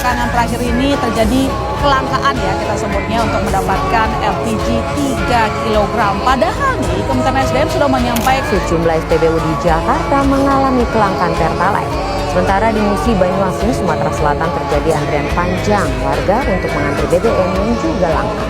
belakangan terakhir ini terjadi kelangkaan ya kita sebutnya untuk mendapatkan LPG 3 kg. Padahal nih Kementerian SDM sudah menyampaikan sejumlah SPBU di Jakarta mengalami kelangkaan Pertalite. Sementara di Musi, Banyuasin, Sumatera Selatan terjadi antrian panjang warga untuk mengantri BBM yang juga langka.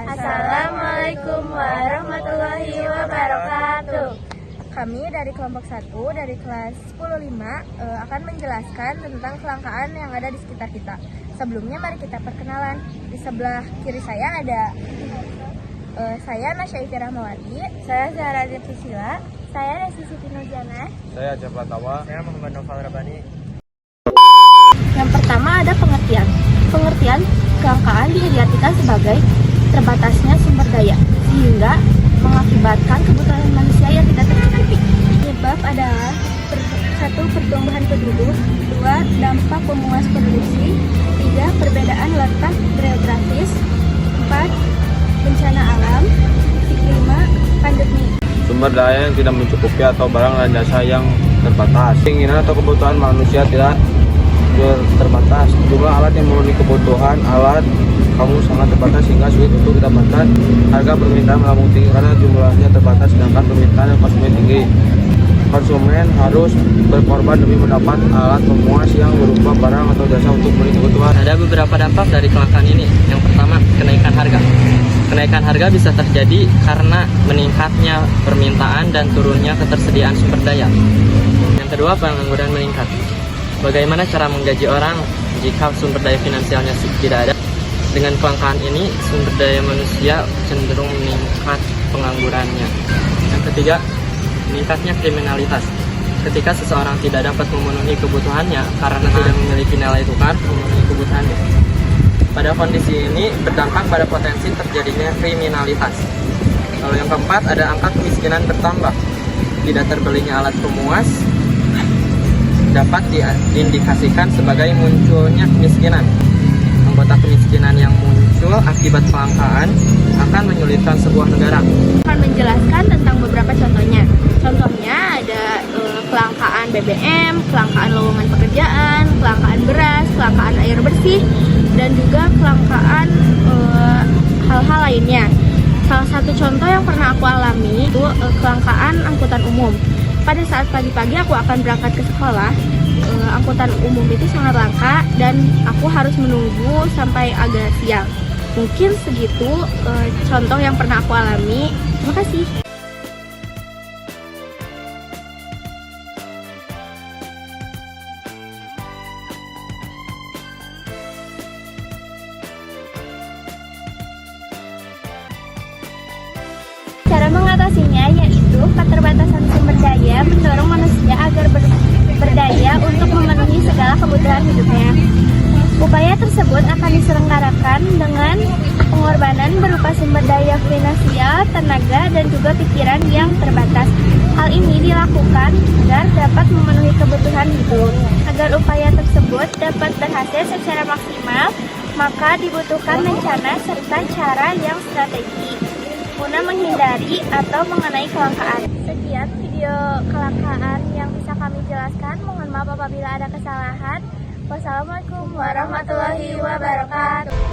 Assalamualaikum warahmatullahi wabarakatuh. Kami dari kelompok 1 dari kelas 10-5 akan menjelaskan tentang kelangkaan yang ada di sekitar kita. Sebelumnya mari kita perkenalan. Di sebelah kiri saya ada saya Nasya Ify Rahmawati, saya Zahra Tusila, saya Resi Siti Nurjana, saya Aceh Pratawa, saya Muhammad Noval Rabani. Yang pertama ada pengertian. Pengertian kelangkaan diartikan sebagai terbatasnya sumber daya sehingga mengakibatkan kebutuhan manusia yang tidak tercukupi. Penyebab adalah 1. Pertumbuhan penduduk, 2. Dampak pemuas produksi, 3. Perbedaan letak geografis, 4. Bencana alam, 5. Pandemi. Sumber daya yang tidak mencukupi atau barang dan jasa yang terbatas. Keinginan atau kebutuhan manusia tidak terbatas. Jumlah alat yang memenuhi kebutuhan alat kamu sangat terbatas sehingga sulit untuk didapatkan. Harga permintaan melambung tinggi karena jumlahnya terbatas sedangkan permintaan yang konsumen tinggi. Konsumen harus berkorban demi mendapat alat pemuas yang berupa barang atau jasa untuk memenuhi kebutuhan. Ada beberapa dampak dari kelangkaan ini. Yang pertama, kenaikan harga. Kenaikan harga bisa terjadi karena meningkatnya permintaan dan turunnya ketersediaan sumber daya. Yang kedua, pengangguran meningkat. Bagaimana cara menggaji orang jika sumber daya finansialnya tidak ada? Dengan kelangkaan ini, sumber daya manusia cenderung meningkat penganggurannya. Yang ketiga, meningkatnya kriminalitas. Ketika seseorang tidak dapat memenuhi kebutuhannya karena tidak memiliki nilai tukar memenuhi kebutuhannya. Pada kondisi ini berdampak pada potensi terjadinya kriminalitas. Lalu yang keempat, ada angka kemiskinan bertambah. Tidak terbelinya alat pemuas dapat diindikasikan sebagai munculnya kemiskinan. Anggota kemiskinan yang muncul akibat kelangkaan akan menyulitkan sebuah negara. Akan menjelaskan tentang beberapa contohnya. Contohnya ada kelangkaan BBM, kelangkaan lowongan pekerjaan, kelangkaan beras, kelangkaan air bersih, dan juga kelangkaan hal-hal lainnya. Salah satu contoh yang pernah aku alami itu kelangkaan angkutan umum. Pada saat pagi-pagi aku akan berangkat ke sekolah, angkutan umum itu sangat langka dan aku harus menunggu sampai agak siang. Mungkin segitu contoh yang pernah aku alami. Terima kasih. Cara mengatasinya yaitu keterbatasan sumber daya mendorong manusia agar berdaya untuk memenuhi segala kebutuhan hidupnya. Upaya tersebut akan diselenggarakan dengan pengorbanan berupa sumber daya finansial, tenaga, dan juga pikiran yang terbatas. Hal ini dilakukan agar dapat memenuhi kebutuhan hidup. Agar upaya tersebut dapat berhasil secara maksimal, maka dibutuhkan rencana serta cara yang strategi guna menghindari atau mengenai kelangkaan. Sekian video kelangkaan yang bisa kami jelaskan. Mohon maaf apabila ada kesalahan. Wassalamualaikum warahmatullahi wabarakatuh.